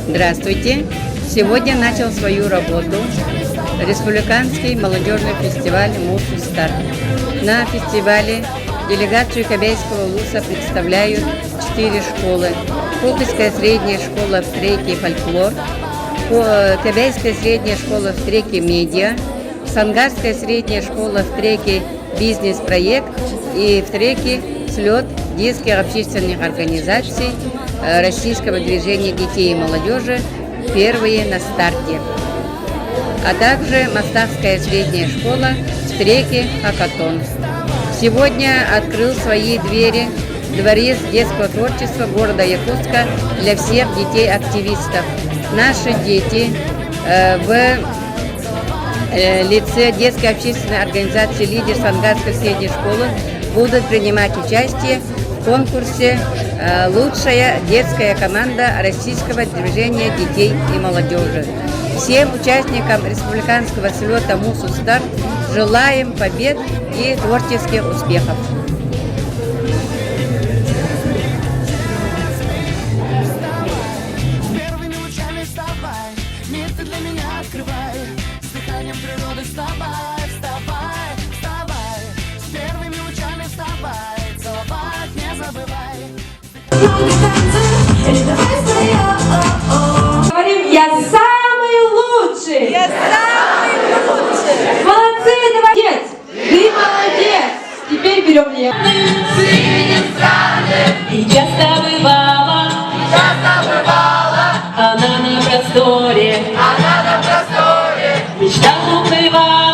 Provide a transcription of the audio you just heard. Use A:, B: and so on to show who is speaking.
A: Здравствуйте! Сегодня начал свою работу Республиканский молодежный фестиваль «Мусу Старт». На фестивале делегацию Кобяйского улуса представляют 4 школы. Колтыская средняя школа в треке «Фольклор», Кобяйская средняя школа в треке «Медиа», Сангарская средняя школа в треке «Бизнес-проект» и в треке «Слет детских общественных организаций Российского движения детей и молодежи «Первые на старте», а также Мостовская средняя школа в треке «Хакатон». Сегодня открыл свои двери Дворец детского творчества города Якутска для всех детей-активистов. Наши дети в лице детской общественной организации «Лидер» Сангарской средней школы будут принимать участие в конкурсе «Лучшая детская команда Российского движения детей и молодежи». Всем участникам республиканского слета «Мусу Старт» желаем побед и творческих успехов.
B: Говорим, я самый лучший!
C: Я самый лучший!
B: Молодцы, давай! Ты молодец! Теперь берем мне.
D: И часто бывала, она на просторе, мечтах укрывала.